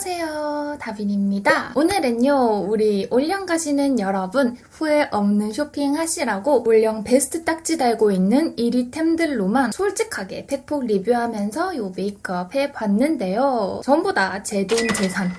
안녕하세요, 다빈입니다. 오늘은요, 우리 올영 가시는 여러분 후회 없는 쇼핑 하시라고 올영 베스트 딱지 달고 있는 1위 템들로만 솔직하게 팩폭 리뷰하면서 요 메이크업 해봤는데요. 전부 다 제 돈 재산,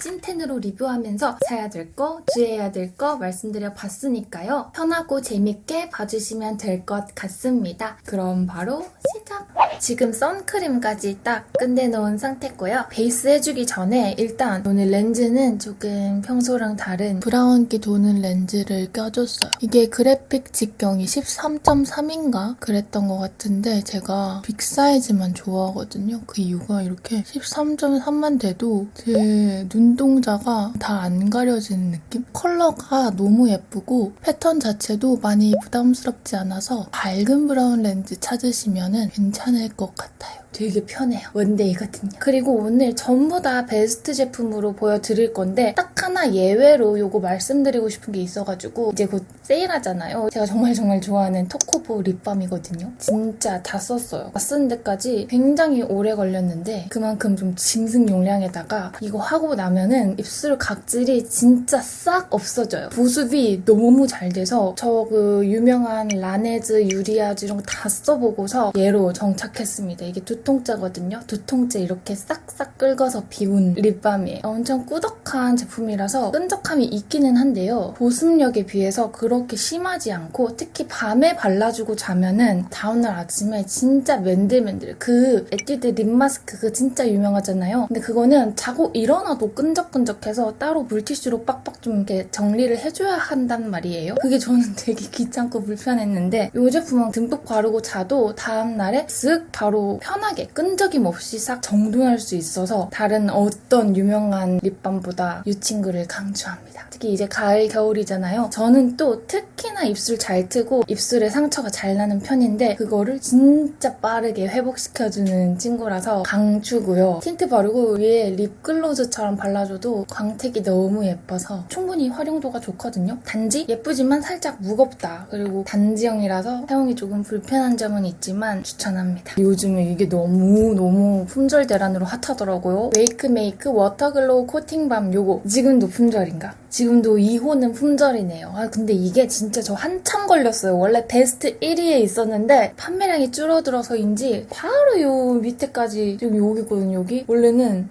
찐텐으로 리뷰하면서 사야 될 거, 주의해야 될 거 말씀드려 봤으니까요. 편하고 재밌게 봐주시면 될 것 같습니다. 그럼 바로 시작! 지금 선크림까지 딱 끝내놓은 상태고요. 베이스 해주기 전에 일단 오늘 렌즈는 조금 평소랑 다른 브라운기 도는 렌즈를 껴줬어요. 이게 그래픽 직경이 13.3인가 그랬던 것 같은데 제가 빅 사이즈만 좋아하거든요. 그 이유가 이렇게 13.3만 돼도 제 눈동자가 다 안 가려지는 느낌? 컬러가 너무 예쁘고 패턴 자체도 많이 부담스럽지 않아서 밝은 브라운 렌즈 찾으시면 괜찮을 것 같아요. 되게 편해요. 원데이거든요. 그리고 오늘 전부 다 베스트 제품으로 보여드릴 건데 딱 하나 예외로 요거 말씀드리고 싶은 게 있어가지고 이제 곧 세일하잖아요. 제가 정말 좋아하는 토코보 립밤이거든요. 진짜 다 썼어요. 다 쓴 데까지 굉장히 오래 걸렸는데 그만큼 좀 짐승 용량에다가 이거 하고 나면은 입술 각질이 진짜 싹 없어져요. 보습이 너무 잘 돼서 저 그 유명한 라네즈, 유리아즈 이런 거 다 써보고서 얘로 정착했습니다. 이게 두통째거든요. 두통째 이렇게 싹싹 긁어서 비운 립밤이에요. 엄청 꾸덕한 제품이라서 끈적함이 있기는 한데요. 보습력에 비해서 그렇게 심하지 않고 특히 밤에 발라주고 자면은 다음날 아침에 진짜 맨들맨들. 그 에뛰드 립 마스크 그 진짜 유명하잖아요. 근데 그거는 자고 일어나도 끈적끈적해서 따로 물티슈로 빡빡 좀 이렇게 정리를 해줘야 한단 말이에요. 그게 저는 되게 귀찮고 불편했는데 이 제품은 듬뿍 바르고 자도 다음날에 쓱 바로 편하게 끈적임 없이 싹 정돈할 수 있어서 다른 어떤 유명한 립밤보다 이 친구를 강추합니다. 특히 이제 가을, 겨울이잖아요. 저는 또 특히나 입술 잘 트고 입술에 상처가 잘 나는 편인데 그거를 진짜 빠르게 회복시켜주는 친구라서 강추고요. 틴트 바르고 위에 립글로즈처럼 발라줘도 광택이 너무 예뻐서 충분히 활용도가 좋거든요. 단지 예쁘지만 살짝 무겁다. 그리고 단지형이라서 사용이 조금 불편한 점은 있지만 추천합니다. 요즘에 이게 너무 품절 대란으로 핫하더라고요. 웨이크메이크 워터글로우 코팅밤 요거 지금도 품절인가? 지금도 2호는 품절이네요. 근데 이게 진짜 저 한참 걸렸어요. 원래 베스트 1위에 있었는데 판매량이 줄어들어서인지 바로 요 밑에까지 지금 여기 있거든요. 여기 원래는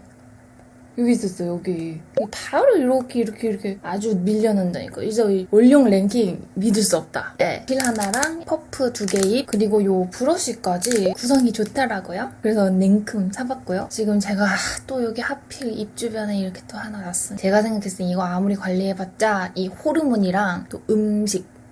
여기 있었어요. 여기 바로 이렇게 아주 밀려난다니까. 이제 올영 랭킹 믿을 수 없다. 실 하나랑 퍼프 2개 입 그리고 요 브러쉬까지 구성이 좋더라고요. 그래서 냉큼 사봤고요. 지금 제가 또 여기 하필 입 주변에 이렇게 또 하나 놨어요. 제가 생각했을 때 이거 아무리 관리해봤자 이 호르몬이랑 또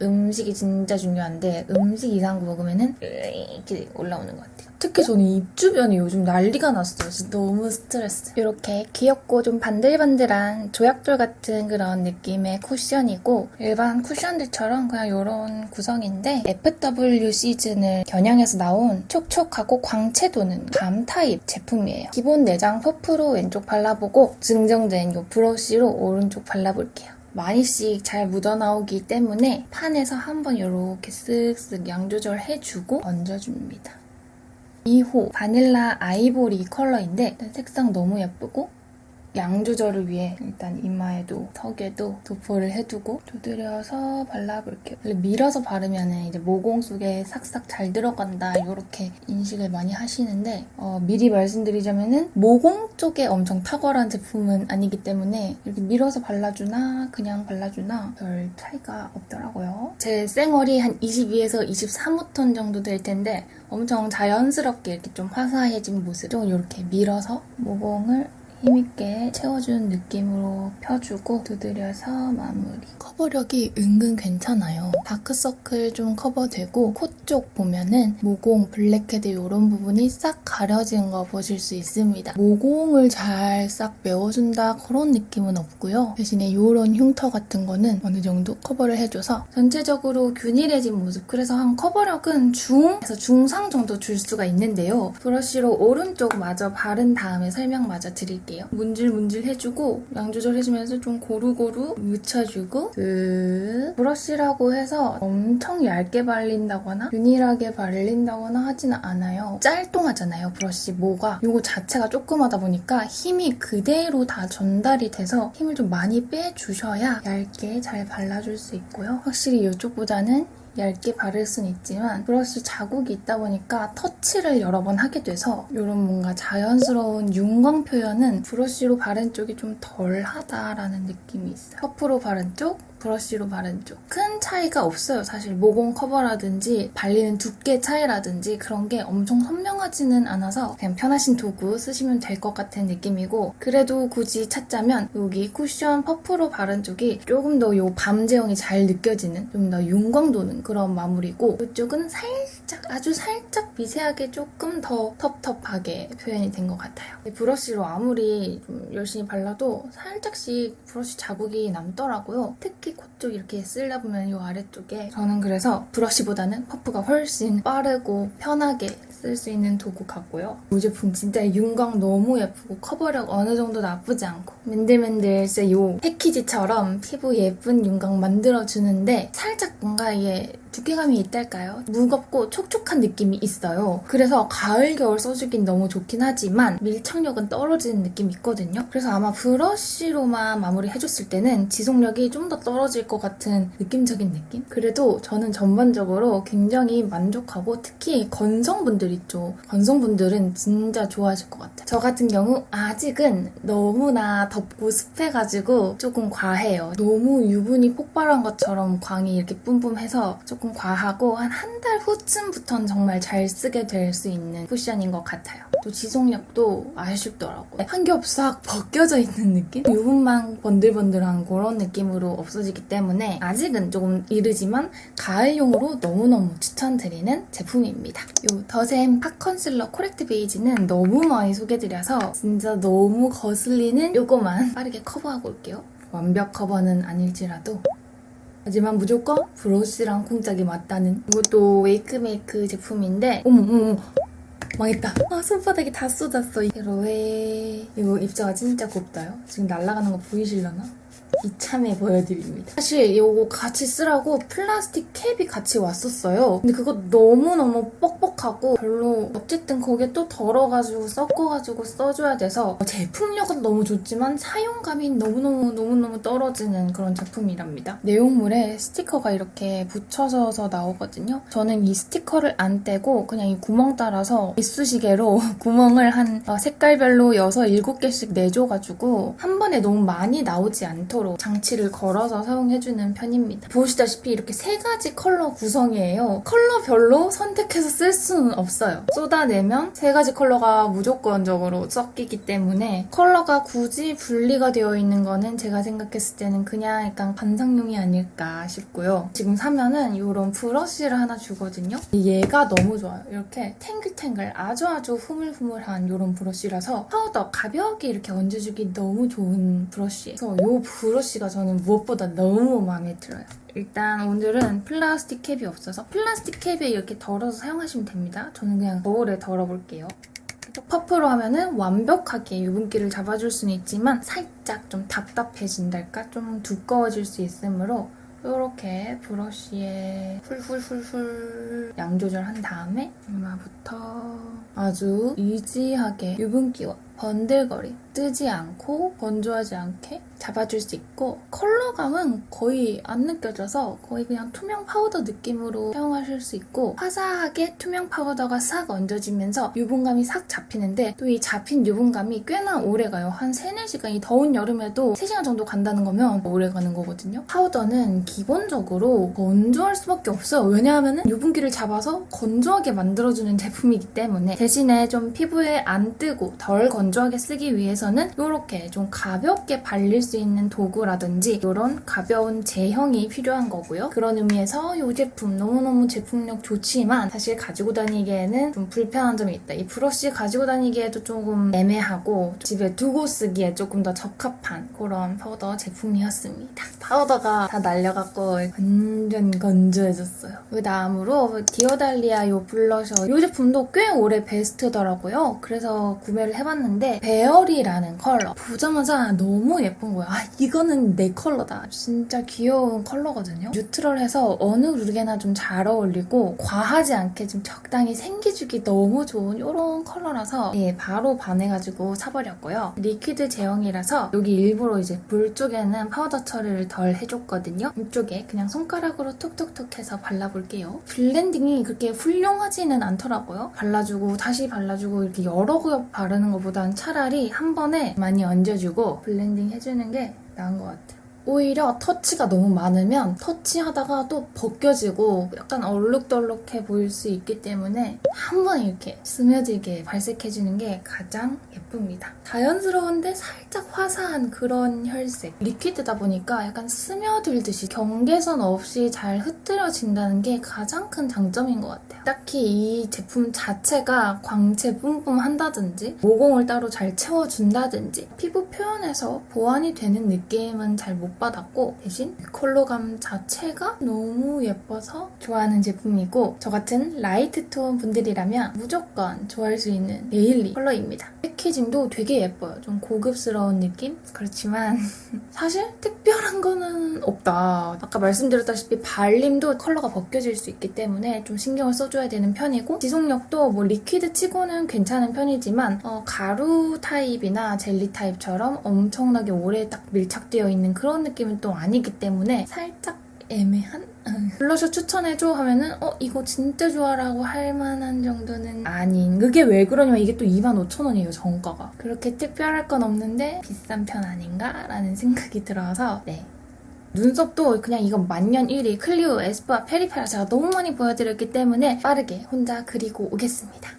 음식이 진짜 중요한데 음식 이상한 거 먹으면은 이렇게 올라오는 것 같아요. 특히 저는 입 주변이 요즘 난리가 났어요. 진짜 너무 스트레스. 이렇게 귀엽고 좀 반들반들한 조약돌 같은 그런 느낌의 쿠션이고 일반 쿠션들처럼 그냥 이런 구성인데 FW 시즌을 겨냥해서 나온 촉촉하고 광채 도는 감 타입 제품이에요. 기본 내장 퍼프로 왼쪽 발라보고 증정된 이 브러쉬로 오른쪽 발라볼게요. 많이씩 잘 묻어나오기 때문에 판에서 한번 이렇게 쓱쓱 양 조절해주고 얹어줍니다. 2호 바닐라 아이보리 컬러인데 색상 너무 예쁘고 양 조절을 위해 일단 이마에도 턱에도 도포를 해두고 두드려서 발라볼게요. 밀어서 바르면 이제 모공 속에 싹싹 잘 들어간다 이렇게 인식을 많이 하시는데 미리 말씀드리자면은 모공 쪽에 엄청 탁월한 제품은 아니기 때문에 이렇게 밀어서 발라주나 그냥 발라주나 별 차이가 없더라고요. 제 쌩얼이 한 22에서 23호톤 정도 될 텐데 엄청 자연스럽게 이렇게 좀 화사해진 모습 좀 이렇게 밀어서 모공을 힘있게 채워주는 느낌으로 펴주고 두드려서 마무리. 커버력이 은근 괜찮아요. 다크서클 좀 커버되고 코 쪽 보면은 모공, 블랙헤드 이런 부분이 싹 가려진 거 보실 수 있습니다. 모공을 잘 싹 메워준다 그런 느낌은 없고요. 대신에 이런 흉터 같은 거는 어느 정도 커버를 해줘서 전체적으로 균일해진 모습. 그래서 한 커버력은 중에서 중상 정도 줄 수가 있는데요. 브러쉬로 오른쪽 마저 바른 다음에 설명 마저 드릴게요. 해줄게요. 문질문질 해주고 양 조절해주면서 좀 고루고루 묻혀주고 브러쉬라고 해서 엄청 얇게 발린다거나 균일하게 발린다거나 하지는 않아요. 짤뚱하잖아요, 브러쉬 모가. 이거 자체가 조그마다 보니까 힘이 그대로 다 전달이 돼서 힘을 좀 많이 빼주셔야 얇게 잘 발라줄 수 있고요. 확실히 이쪽보다는 얇게 바를 순 있지만 브러쉬 자국이 있다 보니까 터치를 여러 번 하게 돼서 이런 뭔가 자연스러운 윤광 표현은 브러쉬로 바른 쪽이 좀 덜하다라는 느낌이 있어요. 퍼프로 바른 쪽, 브러쉬로 바른 쪽. 큰 차이가 없어요. 사실 모공 커버라든지 발리는 두께 차이라든지 그런 게 엄청 선명하지는 않아서 그냥 편하신 도구 쓰시면 될 것 같은 느낌이고, 그래도 굳이 찾자면 여기 쿠션 퍼프로 바른 쪽이 조금 더 요 밤 제형이 잘 느껴지는, 좀 더 윤광 도는 그런 마무리고, 이쪽은 살짝, 아주 살짝 미세하게 조금 더 텁텁하게 표현이 된 것 같아요. 브러쉬로 아무리 좀 열심히 발라도 살짝씩 브러쉬 자국이 남더라고요. 특히 그쪽 이렇게 쓰려 보면 이 아래쪽에. 저는 그래서 브러쉬보다는 퍼프가 훨씬 빠르고 편하게 쓸 수 있는 도구 같고요. 이 제품 진짜 윤광 너무 예쁘고 커버력 어느 정도 나쁘지 않고 맨들맨들 진짜 이 패키지처럼 피부 예쁜 윤광 만들어주는데 살짝 뭔가 이게 두께감이 있달까요? 무겁고 촉촉한 느낌이 있어요. 그래서 가을, 겨울 써주긴 너무 좋긴 하지만 밀착력은 떨어지는 느낌이 있거든요. 그래서 아마 브러쉬로만 마무리해줬을 때는 지속력이 좀 더 떨어질 것 같은 느낌적인 느낌? 그래도 저는 전반적으로 굉장히 만족하고, 특히 건성분들 있죠. 건성분들은 진짜 좋아하실 것 같아요. 저 같은 경우 아직은 너무나 덥고 습해가지고 조금 과해요. 너무 유분이 폭발한 것처럼 광이 이렇게 뿜뿜해서 조금 과하고 한 달 후쯤부터는 정말 잘 쓰게 될 수 있는 쿠션인 것 같아요. 또 지속력도 아쉽더라고요. 한 겹 싹 벗겨져 있는 느낌? 유분만 번들번들한 그런 느낌으로 없어지기 때문에 아직은 조금 이르지만 가을용으로 너무너무 추천드리는 제품입니다. 이 더샘 핫 컨실러 코렉트 베이지는 너무 많이 소개드려서 진짜 너무 거슬리는 요거만 빠르게 커버하고 올게요. 완벽 커버는 아닐지라도 하지만 무조건 브러쉬랑 콩짝이 맞다는, 이것도 웨이크메이크 제품인데 어머 망했다. 손바닥이 다 쏟았어. 로에 이거 입자가 진짜 곱다요. 지금 날아가는 거 보이시려나? 이참에 보여드립니다. 사실 이거 같이 쓰라고 플라스틱 캡이 같이 왔었어요. 근데 그거 너무너무 뻑뻑하고 별로, 어쨌든 거기에 또 덜어가지고 섞어가지고 써줘야 돼서 제품력은 너무 좋지만 사용감이 너무너무 떨어지는 그런 제품이랍니다. 내용물에 스티커가 이렇게 붙여져서 나오거든요. 저는 이 스티커를 안 떼고 그냥 이 구멍 따라서 이쑤시개로 구멍을 한 색깔별로 6, 7개씩 내줘가지고 한 번에 너무 많이 나오지 않도록 장치를 걸어서 사용해주는 편입니다. 보시다시피 이렇게 3가지 컬러 구성이에요. 컬러별로 선택해서 쓸 수는 없어요. 쏟아내면 3가지 컬러가 무조건적으로 섞이기 때문에 컬러가 굳이 분리가 되어 있는 거는 제가 생각했을 때는 그냥 약간 관상용이 아닐까 싶고요. 지금 사면은 이런 브러쉬를 하나 주거든요. 얘가 너무 좋아요. 이렇게 탱글탱글 아주 흐물흐물한 이런 브러쉬라서 파우더 가볍게 이렇게 얹어주기 너무 좋은 브러쉬예요. 그래서 이 브러쉬가 저는 무엇보다 너무 마음에 들어요. 일단 오늘은 플라스틱 캡이 없어서 플라스틱 캡에 이렇게 덜어서 사용하시면 됩니다. 저는 그냥 거울에 덜어볼게요. 퍼프로 하면은 완벽하게 유분기를 잡아줄 수는 있지만 살짝 좀 답답해진달까? 좀 두꺼워질 수 있으므로 이렇게 브러쉬에 훌훌훌훌 양 조절한 다음에 이마부터 아주 이지하게 유분기와 번들거림, 뜨지 않고 건조하지 않게 잡아줄 수 있고, 컬러감은 거의 안 느껴져서 거의 그냥 투명 파우더 느낌으로 사용하실 수 있고, 화사하게 투명 파우더가 싹 얹어지면서 유분감이 싹 잡히는데, 또 이 잡힌 유분감이 꽤나 오래가요. 한 3, 4시간이 더운 여름에도 3시간 정도 간다는 거면 오래가는 거거든요. 파우더는 기본적으로 건조할 수밖에 없어요. 왜냐하면 유분기를 잡아서 건조하게 만들어주는 제품이기 때문에, 대신에 좀 피부에 안 뜨고 덜 건조하게 쓰기 위해서는 이렇게 좀 가볍게 발릴 수 있는 도구라든지 이런 가벼운 제형이 필요한 거고요. 그런 의미에서 이 제품 너무너무 제품력 좋지만 사실 가지고 다니기에는 좀 불편한 점이 있다. 이 브러쉬 가지고 다니기에도 조금 애매하고 집에 두고 쓰기에 조금 더 적합한 그런 파우더 제품이었습니다. 파우더가 다 날려갖고 완전 건조해졌어요. 그 다음으로 디오달리아 이 블러셔, 이 제품도 꽤 오래 베스트더라고요. 그래서 구매를 해봤는데 베어리 나는 컬러. 보자마자 너무 예쁜 거야. 아, 이거는 내 컬러다. 진짜 귀여운 컬러거든요. 뉴트럴해서 어느 룩에나 좀 잘 어울리고 과하지 않게 좀 적당히 생기주기 너무 좋은 이런 컬러라서 예, 바로 반해가지고 사버렸고요. 리퀴드 제형이라서 여기 일부러 이제 볼 쪽에는 파우더 처리를 덜 해줬거든요. 이쪽에 그냥 손가락으로 톡톡톡 해서 발라볼게요. 블렌딩이 그렇게 훌륭하지는 않더라고요. 발라주고 다시 발라주고 이렇게 여러 겹 바르는 것보단 차라리 한 번에 많이 얹어주고 블렌딩 해주는 게 나은 것 같아요. 오히려 터치가 너무 많으면 터치하다가 또 벗겨지고 약간 얼룩덜룩해 보일 수 있기 때문에 한 번에 이렇게 스며들게 발색해주는 게 가장 예쁩니다. 자연스러운데 살짝 화사한 그런 혈색. 리퀴드다 보니까 약간 스며들듯이 경계선 없이 잘 흩뜨려진다는 게 가장 큰 장점인 것 같아요. 딱히 이 제품 자체가 광채 뿜뿜 한다든지 모공을 따로 잘 채워준다든지 피부 표현에서 보완이 되는 느낌은 잘 못 받았고 대신 컬러감 자체가 너무 예뻐서 좋아하는 제품이고 저 같은 라이트 톤 분들이라면 무조건 좋아할 수 있는 데일리 컬러입니다. 패키징도 되게 예뻐요. 좀 고급스러운 느낌? 그렇지만 사실 특별한 거는 없다. 아까 말씀드렸다시피 발림도 컬러가 벗겨질 수 있기 때문에 좀 신경을 써줘야 되는 편이고 지속력도 뭐 리퀴드 치고는 괜찮은 편이지만 가루 타입이나 젤리 타입처럼 엄청나게 오래 딱 밀착되어 있는 그런 느낌은 또 아니기 때문에 살짝 애매한? 블러셔 추천해줘 하면은 이거 진짜 좋아라고 할 만한 정도는 아닌. 그게 왜 그러냐면 이게 또 25,000원이에요 정가가. 그렇게 특별할 건 없는데 비싼 편 아닌가? 라는 생각이 들어서 네. 눈썹도 그냥 이건 만년 1위 클리오 에스쁘아 페리페라 제가 너무 많이 보여드렸기 때문에 빠르게 혼자 그리고 오겠습니다.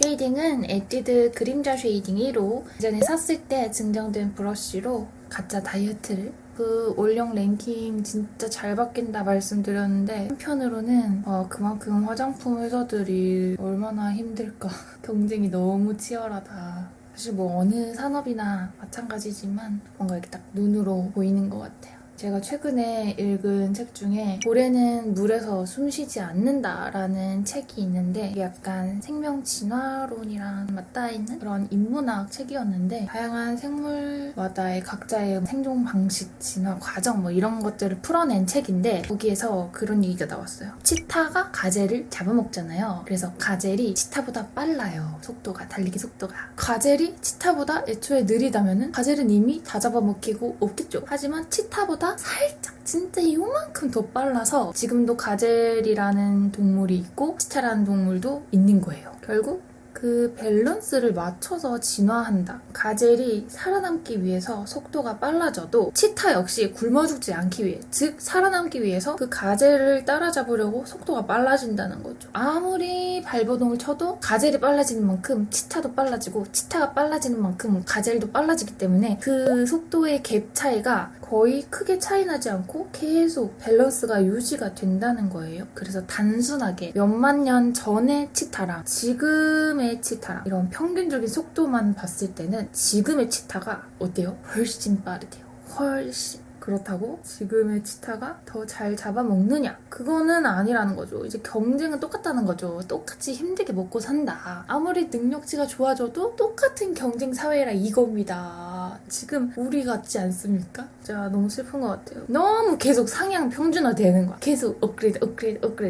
쉐이딩은 에뛰드 그림자 쉐이딩 1호 예전에 샀을 때 증정된 브러쉬로 가짜 다이어트를 그 올영 랭킹 진짜 잘 바뀐다 말씀드렸는데 한편으로는 그만큼 화장품 회사들이 얼마나 힘들까 경쟁이 너무 치열하다. 사실 뭐 어느 산업이나 마찬가지지만 뭔가 이렇게 딱 눈으로 보이는 것 같아요. 제가 최근에 읽은 책 중에 고래는 물에서 숨쉬지 않는다라는 책이 있는데 이게 약간 생명 진화론이랑 맞닿아 있는 그런 인문학 책이었는데 다양한 생물마다의 각자의 생존 방식, 진화 과정 뭐 이런 것들을 풀어낸 책인데 거기에서 그런 얘기가 나왔어요. 치타가 가젤을 잡아먹잖아요. 그래서 가젤이 치타보다 빨라요. 속도가, 달리기 속도가. 가젤이 치타보다 애초에 느리다면은 가젤은 이미 다 잡아먹히고 없겠죠. 하지만 치타보다 살짝 진짜 요만큼 더 빨라서 지금도 가젤이라는 동물이 있고 치타라는 동물도 있는 거예요. 결국 그 밸런스를 맞춰서 진화한다. 가젤이 살아남기 위해서 속도가 빨라져도 치타 역시 굶어 죽지 않기 위해, 즉 살아남기 위해서 그 가젤을 따라잡으려고 속도가 빨라진다는 거죠. 아무리 발버둥을 쳐도 가젤이 빨라지는 만큼 치타도 빨라지고 치타가 빨라지는 만큼 가젤도 빨라지기 때문에 그 속도의 갭 차이가 거의 크게 차이 나지 않고 계속 밸런스가 유지가 된다는 거예요. 그래서 단순하게 몇만 년 전의 치타랑 지금의 치타랑 이런 평균적인 속도만 봤을 때는 지금의 치타가 어때요? 훨씬 빠르대요. 훨씬. 그렇다고 지금의 치타가 더 잘 잡아먹느냐? 그거는 아니라는 거죠. 이제 경쟁은 똑같다는 거죠. 똑같이 힘들게 먹고 산다. 아무리 능력치가 좋아져도 똑같은 경쟁 사회라 이겁니다. 지금 우리 같지 않습니까? 진짜 너무 슬픈 것 같아요. 너무 계속 상향 평준화 되는 거야. 계속 업그레이드.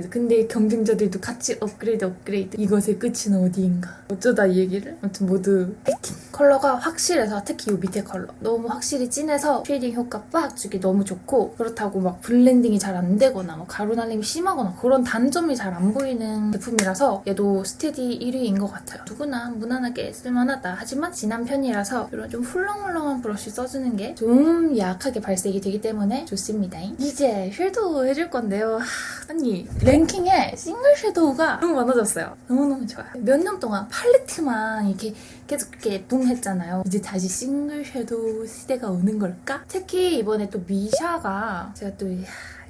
근데 경쟁자들도 같이 업그레이드. 이것의 끝은 어디인가? 어쩌다 이 얘기를? 아무튼 모두 파이팅! 컬러가 확실해서 특히 이 밑에 컬러 너무 확실히 진해서 쉐이딩 효과 빡 주기 너무 좋고 그렇다고 막 블렌딩이 잘 안 되거나 뭐 가루 날림이 심하거나 그런 단점이 잘 안 보이는 제품이라서 얘도 스테디 1위인 것 같아요. 누구나 무난하게 쓸만하다. 하지만 진한 편이라서 이런 좀 훌렁훌렁한 브러쉬 써주는 게 좀 약하게 발색이 되기 때문에 좋습니다. 이제 섀도우 해줄 건데요. 언니 랭킹에 싱글 섀도우가 너무 많아졌어요. 너무너무 좋아요. 몇 년 동안 팔레트만 이렇게 계속 이렇게 붕 했잖아요. 이제 다시 싱글 섀도우 시대가 오는 걸까? 특히 이번에 또 미샤가 제가 또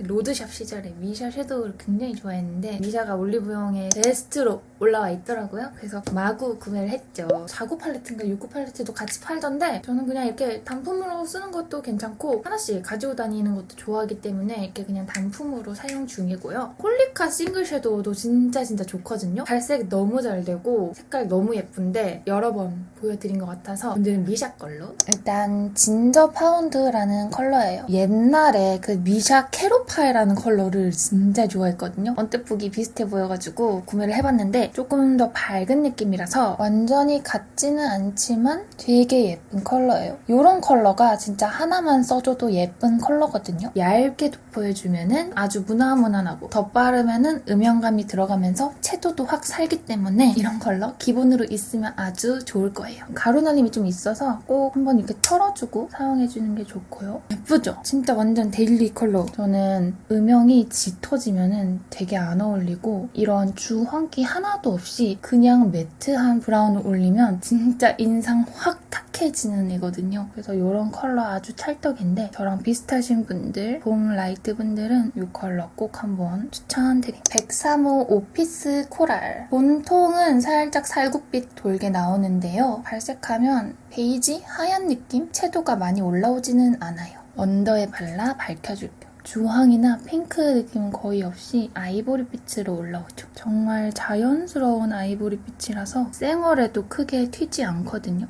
로드샵 시절에 미샤 섀도우를 굉장히 좋아했는데 미샤가 올리브영에 베스트로 올라와 있더라고요. 그래서 마구 구매를 했죠. 4구 팔레트인가 6구 팔레트도 같이 팔던데 저는 그냥 이렇게 단품으로 쓰는 것도 괜찮고 하나씩 가지고 다니는 것도 좋아하기 때문에 이렇게 그냥 단품으로 사용 중이고요. 홀리카 싱글 섀도우도 진짜 좋거든요. 발색 너무 잘 되고 색깔 너무 예쁜데 여러 번 번 보여드린 것 같아서 오늘은 미샤 걸로. 일단 진저 파운드라는 컬러예요. 옛날에 그 미샤 캐로파이라는 컬러를 진짜 좋아했거든요. 언뜻 보기 비슷해 보여가지고 구매를 해봤는데 조금 더 밝은 느낌이라서 완전히 같지는 않지만 되게 예쁜 컬러예요. 이런 컬러가 진짜 하나만 써줘도 예쁜 컬러거든요. 얇게 도포해주면은 아주 무난무난하고 덧바르면은 음영감이 들어가면서 채도도 확 살기 때문에 이런 컬러 기본으로 있으면 아주 좋을 거예요. 가루 날림이 좀 있어서 꼭 한번 이렇게 털어주고 사용해주는 게 좋고요. 예쁘죠? 진짜 완전 데일리 컬러. 저는 음영이 짙어지면은 되게 안 어울리고 이런 주황기 하나도 없이 그냥 매트한 브라운을 올리면 진짜 인상 확 탁해지는 애거든요. 그래서 이런 컬러 아주 찰떡인데 저랑 비슷하신 분들, 봄 라이트 분들은 이 컬러 꼭 한번 추천드립니다. 135 오피스 코랄. 본통은 살짝 살구빛 돌게 나오는데요. 발색하면 베이지? 하얀 느낌? 채도가 많이 올라오지는 않아요. 언더에 발라 밝혀줄게요. 주황이나 핑크 느낌은 거의 없이 아이보리빛으로 올라오죠. 정말 자연스러운 아이보리빛이라서 쌩얼에도 크게 튀지 않거든요.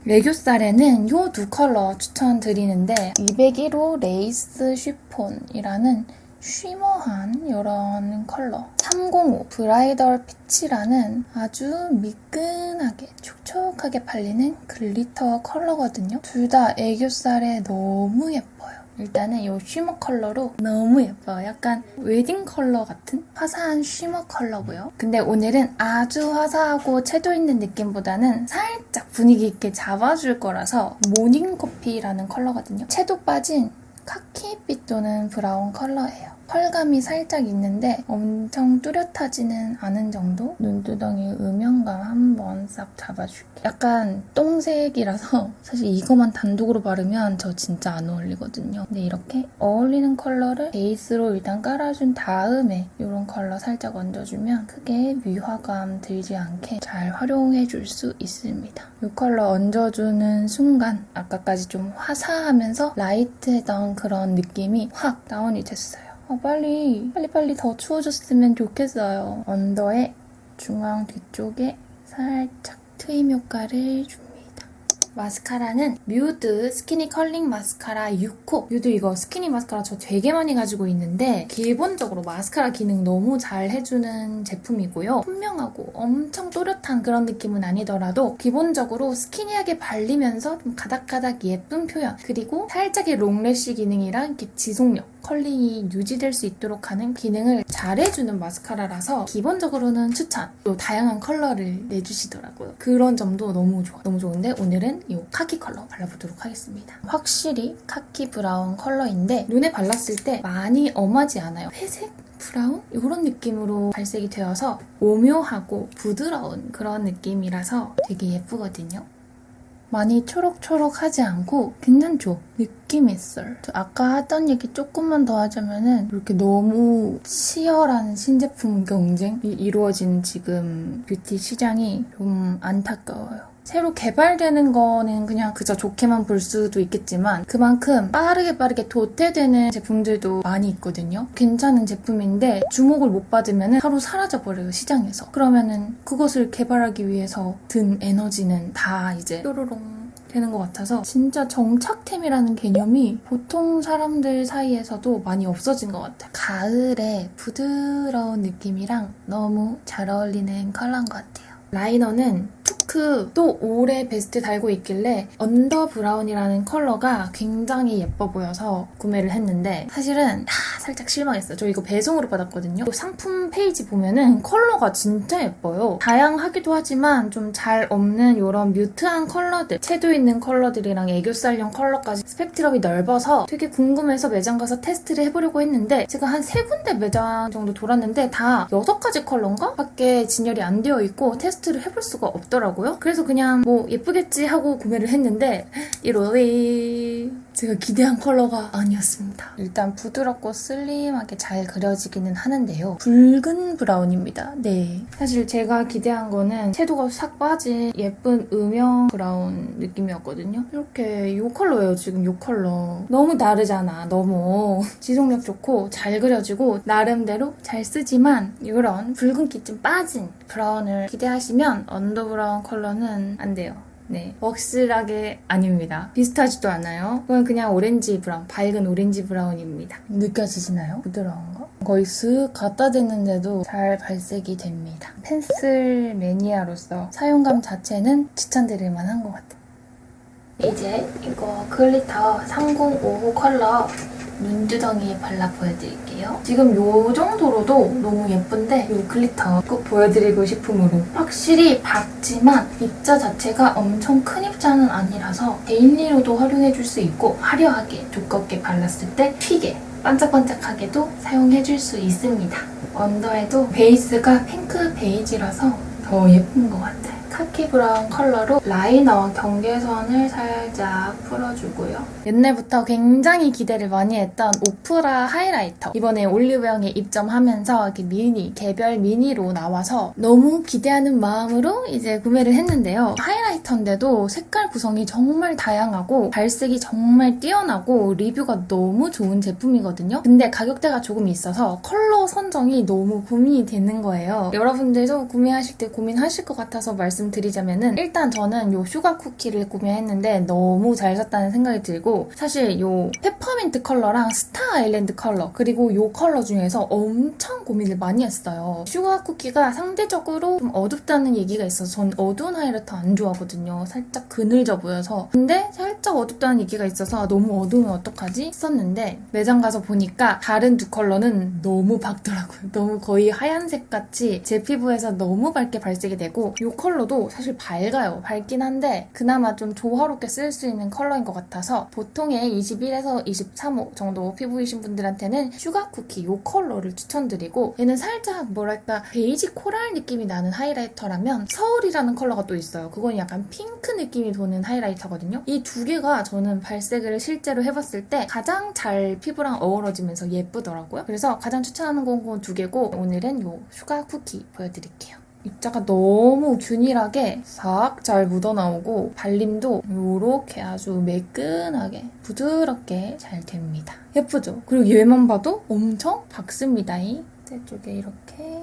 애교살에는 이 두 컬러 추천드리는데 201호 레이스 쉬폰이라는 쉬머한 이런 컬러, 305 브라이덜 피치라는 아주 미끈하게 촉촉하게 팔리는 글리터 컬러거든요. 둘 다 애교살에 너무 예뻐요. 일단은 이 쉬머 컬러로 너무 예뻐요. 약간 웨딩 컬러 같은 화사한 쉬머 컬러고요. 근데 오늘은 아주 화사하고 채도 있는 느낌보다는 살짝 분위기 있게 잡아줄 거라서 모닝커피라는 컬러거든요. 채도 빠진 카키빛 도는 브라운 컬러예요. 펄감이 살짝 있는데 엄청 뚜렷하지는 않은 정도? 눈두덩이 음영감 한번 싹 잡아줄게요. 약간 똥색이라서 사실 이거만 단독으로 바르면 저 진짜 안 어울리거든요. 근데 이렇게 어울리는 컬러를 베이스로 일단 깔아준 다음에 이런 컬러 살짝 얹어주면 크게 뮤화감 들지 않게 잘 활용해줄 수 있습니다. 이 컬러 얹어주는 순간 아까까지 좀 화사하면서 라이트했던 그런 느낌이 확 다운이 됐어요. 빨리 더 추워졌으면 좋겠어요. 언더의 중앙 뒤쪽에 살짝 트임 효과를 줍니다. 마스카라는 뮤드 스키니 컬링 마스카라 6호. 뮤드 이거 스키니 마스카라 저 되게 많이 가지고 있는데 기본적으로 마스카라 기능 너무 잘 해주는 제품이고요. 선명하고 엄청 또렷한 그런 느낌은 아니더라도 기본적으로 스키니하게 발리면서 좀 가닥가닥 예쁜 표현, 그리고 살짝의 롱래쉬 기능이랑 이렇게 지속력, 컬링이 유지될 수 있도록 하는 기능을 잘해주는 마스카라라서 기본적으로는 추천. 또 다양한 컬러를 내주시더라고요. 그런 점도 너무 좋아. 너무 좋은데 오늘은 이 카키 컬러 발라보도록 하겠습니다. 확실히 카키 브라운 컬러인데 눈에 발랐을 때 많이 엄하지 않아요. 회색? 브라운? 이런 느낌으로 발색이 되어서 오묘하고 부드러운 그런 느낌이라서 되게 예쁘거든요. 많이 초록초록하지 않고 괜찮죠? 느낌 있어요. 아까 하던 얘기 조금만 더 하자면은 이렇게 너무 치열한 신제품 경쟁이 이루어지는 지금 뷰티 시장이 좀 안타까워요. 새로 개발되는 거는 그냥 그저 좋게만 볼 수도 있겠지만 그만큼 빠르게 도태되는 제품들도 많이 있거든요. 괜찮은 제품인데 주목을 못 받으면 하루 사라져버려요, 시장에서. 그러면은 그것을 개발하기 위해서 든 에너지는 다 이제 뾰로롱 되는 것 같아서 진짜 정착템이라는 개념이 보통 사람들 사이에서도 많이 없어진 것 같아요. 가을에 부드러운 느낌이랑 너무 잘 어울리는 컬러인 것 같아요. 라이너는 또 올해 베스트 달고 있길래 언더 브라운이라는 컬러가 굉장히 예뻐 보여서 구매를 했는데 사실은 살짝 실망했어요. 저 이거 배송으로 받았거든요. 또 상품 페이지 보면은 컬러가 진짜 예뻐요. 다양하기도 하지만 좀 잘 없는 이런 뮤트한 컬러들, 채도 있는 컬러들이랑 애교살용 컬러까지 스펙트럼이 넓어서 되게 궁금해서 매장 가서 테스트를 해보려고 했는데 제가 한 3군데 매장 정도 돌았는데 다 6가지 컬러인가? 밖에 진열이 안 되어 있고 테스트를 해볼 수가 없더라고요. 그래서 그냥 뭐 예쁘겠지 하고 구매를 했는데 이러리 제가 기대한 컬러가 아니었습니다. 일단 부드럽고 슬림하게 잘 그려지기는 하는데요. 붉은 브라운입니다. 네. 사실 제가 기대한 거는 섀도우가 싹 빠진 예쁜 음영 브라운 느낌이었거든요. 이렇게 이 컬러예요, 지금 이 컬러. 너무 다르잖아, 너무. 지속력 좋고 잘 그려지고 나름대로 잘 쓰지만 이런 붉은기 좀 빠진 브라운을 기대하시면 언더 브라운 컬러는 안 돼요. 네, 확실하게 아닙니다. 비슷하지도 않아요. 이건 그냥 오렌지 브라운, 밝은 오렌지 브라운입니다. 느껴지시나요? 부드러운 거? 거의 쓱 갖다 댔는데도 잘 발색이 됩니다. 펜슬 매니아로서 사용감 자체는 추천드릴 만한 것 같아요. 이제 이거 글리터 3055 컬러 눈두덩이에 발라 보여드릴게요. 지금 이 정도로도 너무 예쁜데 이 글리터 꼭 보여드리고 싶으므로 확실히 밝지만 입자 자체가 엄청 큰 입자는 아니라서 데일리로도 활용해줄 수 있고 화려하게 두껍게 발랐을 때 튀게 반짝반짝하게도 사용해줄 수 있습니다. 언더에도 베이스가 핑크 베이지라서 더 예쁜 것 같아요. 카키 브라운 컬러로 라이너와 경계선을 살짝 풀어주고요. 옛날부터 굉장히 기대를 많이 했던 오프라 하이라이터. 이번에 올리브영에 입점하면서 이렇게 미니, 개별 미니로 나와서 너무 기대하는 마음으로 이제 구매를 했는데요. 하이라이터인데도 색깔 구성이 정말 다양하고 발색이 정말 뛰어나고 리뷰가 너무 좋은 제품이거든요. 근데 가격대가 조금 있어서 컬러 선정이 너무 고민이 되는 거예요. 여러분들도 구매하실 때 고민하실 것 같아서 말씀드리자면은 일단 저는 요 슈가 쿠키를 구매했는데 너무 잘 샀다는 생각이 들고 사실 요 페퍼민트 컬러랑 스타 아일랜드 컬러 그리고 요 컬러 중에서 엄청 고민을 많이 했어요. 슈가 쿠키가 상대적으로 좀 어둡다는 얘기가 있어서 전 어두운 하이라이터 안 좋아하거든요. 살짝 그늘져 보여서. 근데 살짝 어둡다는 얘기가 있어서 너무 어두우면 어떡하지? 했었는데 매장 가서 보니까 다른 두 컬러는 너무 밝더라고요. 너무 거의 하얀색 같이 제 피부에서 너무 밝게 발색이 되고 이 컬러도 사실 밝아요. 밝긴 한데 그나마 좀 조화롭게 쓸 수 있는 컬러인 것 같아서 보통의 21에서 23호 정도 피부이신 분들한테는 슈가 쿠키 이 컬러를 추천드리고 얘는 살짝 뭐랄까 베이지 코랄 느낌이 나는 하이라이터라면 서울이라는 컬러가 또 있어요. 그건 약간 핑크 느낌이 도는 하이라이터거든요. 이 두 개가 저는 발색을 실제로 해봤을 때 가장 잘 피부랑 어우러지면서 예쁘더라고요. 그래서 가장 추천하는 건 두 개고 오늘은 이 슈가 쿠키 보여드릴게요. 입자가 너무 균일하게 싹 잘 묻어나오고 발림도 이렇게 아주 매끈하게 부드럽게 잘 됩니다. 예쁘죠? 그리고 얘만 봐도 엄청 밝습니다. 이 쪽에 이렇게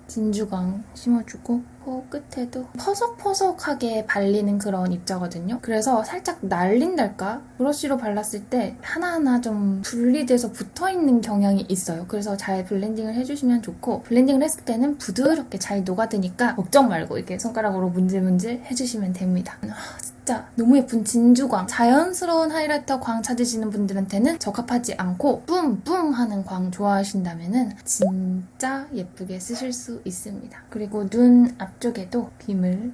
진주광 심어주고 코 끝에도 퍼석퍼석하게 발리는 그런 입자거든요. 그래서 살짝 날린달까? 브러쉬로 발랐을 때 하나하나 좀 분리돼서 붙어있는 경향이 있어요. 그래서 잘 블렌딩을 해주시면 좋고 블렌딩을 했을 때는 부드럽게 잘 녹아드니까 걱정 말고 이렇게 손가락으로 문질문질 해주시면 됩니다. 진짜 너무 예쁜 진주광, 자연스러운 하이라이터 광 찾으시는 분들한테는 적합하지 않고 뿜뿜 하는 광 좋아하신다면 진짜 예쁘게 쓰실 수 있습니다. 그리고 눈 앞쪽에도 빔을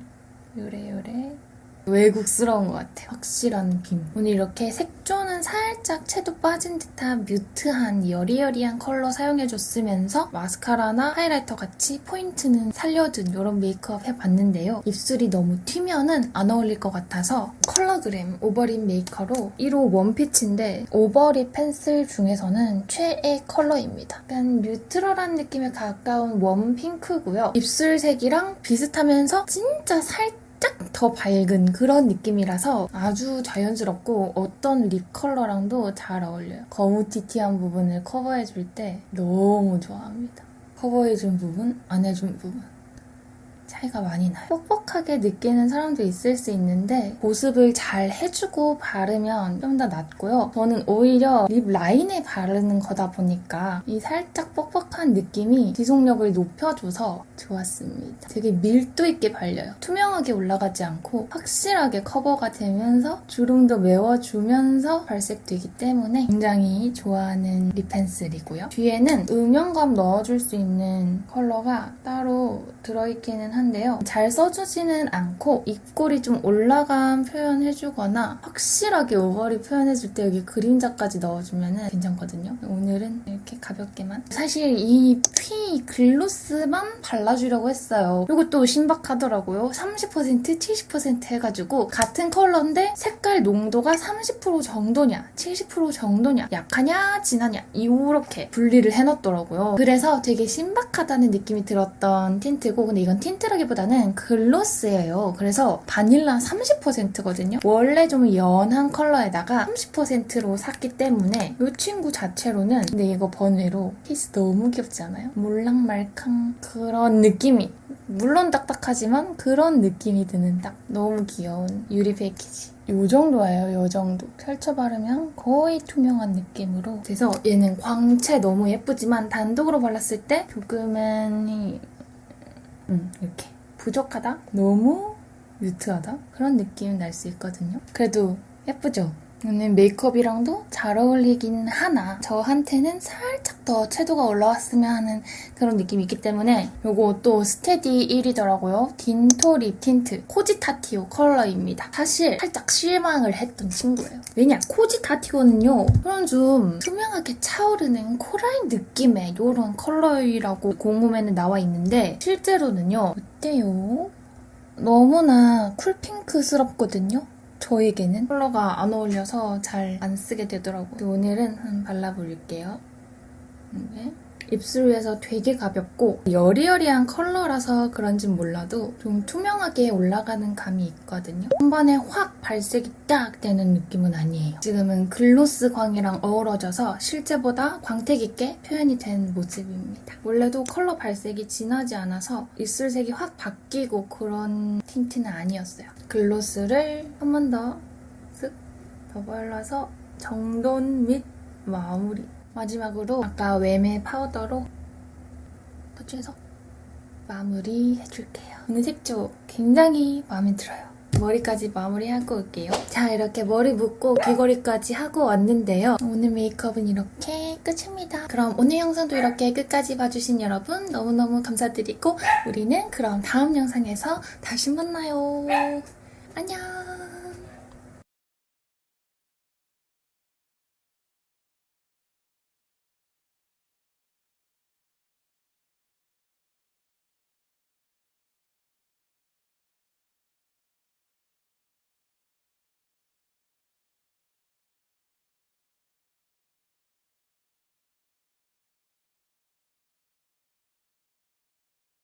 요래요래 외국스러운 것 같아요. 확실한 빔. 오늘 이렇게 색조는 살짝 채도 빠진 듯한 뮤트한 여리여리한 컬러 사용해줬으면서 마스카라나 하이라이터 같이 포인트는 살려둔 이런 메이크업 해봤는데요. 입술이 너무 튀면은 안 어울릴 것 같아서 컬러그램 오버립 메이커로 1호 원피치인데 오버립 펜슬 중에서는 최애 컬러입니다. 약간 뉴트럴한 느낌에 가까운 웜 핑크고요. 입술색이랑 비슷하면서 진짜 살짝 더 밝은 그런 느낌이라서 아주 자연스럽고 어떤 립 컬러랑도 잘 어울려요. 거무튀튀한 부분을 커버해줄 때 너무 좋아합니다. 커버해준 부분, 안 해준 부분 차이가 많이 나요. 뻑뻑하게 느끼는 사람도 있을 수 있는데 보습을 잘 해주고 바르면 좀 더 낫고요. 저는 오히려 립 라인에 바르는 거다 보니까 이 살짝 뻑뻑한 느낌이 지속력을 높여줘서 좋았습니다. 되게 밀도 있게 발려요. 투명하게 올라가지 않고 확실하게 커버가 되면서 주름도 메워주면서 발색되기 때문에 굉장히 좋아하는 립 펜슬이고요. 뒤에는 음영감 넣어줄 수 있는 컬러가 따로 들어있기는 한데 하는데요. 잘 써주지는 않고 입꼬리 좀 올라간 표현 해주거나 확실하게 오버립 표현해줄 때 여기 그림자까지 넣어주면 괜찮거든요. 오늘은 이렇게 가볍게만. 사실 이 피 글로스만 발라주려고 했어요. 이것도 신박하더라고요. 30%, 70% 해가지고 같은 컬러인데 색깔 농도가 30% 정도냐, 70% 정도냐, 약하냐, 진하냐 이렇게 분리를 해놨더라고요. 그래서 되게 신박하다는 느낌이 들었던 틴트고, 근데 이건 틴트라기보다는 글로스예요. 그래서 바닐라 30%거든요. 원래 좀 연한 컬러에다가 30%로 샀기 때문에 이 친구 자체로는, 근데 이거 번외로 케이스 너무 귀엽지 않아요? 몰랑말캉 그런 느낌이, 물론 딱딱하지만 그런 느낌이 드는 딱 너무 귀여운 유리 패키지. 요 정도예요, 요 정도. 펼쳐 바르면 거의 투명한 느낌으로. 그래서 얘는 광채 너무 예쁘지만 단독으로 발랐을 때 조금은 이렇게 부족하다? 너무 뮤트하다? 그런 느낌이 날 수 있거든요. 그래도 예쁘죠? 오늘 메이크업이랑도 잘 어울리긴 하나 저한테는 살짝 더 채도가 올라왔으면 하는 그런 느낌이 있기 때문에 요거 또 스테디 1위더라고요. 딘토 립 틴트 코지타티오 컬러입니다. 사실 살짝 실망을 했던 친구예요. 왜냐? 코지타티오는요, 그런 좀 투명하게 차오르는 코랄 느낌의 요런 컬러이라고 공홈에는 나와 있는데 실제로는요, 어때요? 너무나 쿨핑크스럽거든요. 저에게는 컬러가 안 어울려서 잘 안 쓰게 되더라고요. 오늘은 한번 발라볼게요. 네. 입술 위에서 되게 가볍고 여리여리한 컬러라서 그런진 몰라도 좀 투명하게 올라가는 감이 있거든요. 한 번에 확 발색이 딱 되는 느낌은 아니에요. 지금은 글로스 광이랑 어우러져서 실제보다 광택 있게 표현이 된 모습입니다. 원래도 컬러 발색이 진하지 않아서 입술색이 확 바뀌고 그런 틴트는 아니었어요. 글로스를 한 번 더 쓱 더 발라서 정돈 및 마무리. 마지막으로 아까 웸의 파우더로 터치해서 마무리 해줄게요. 오늘 색조 굉장히 마음에 들어요. 머리까지 마무리하고 올게요. 자, 이렇게 머리 묶고 귀걸이까지 하고 왔는데요. 오늘 메이크업은 이렇게 끝입니다. 그럼 오늘 영상도 이렇게 끝까지 봐주신 여러분 너무너무 감사드리고 우리는 그럼 다음 영상에서 다시 만나요. 안녕.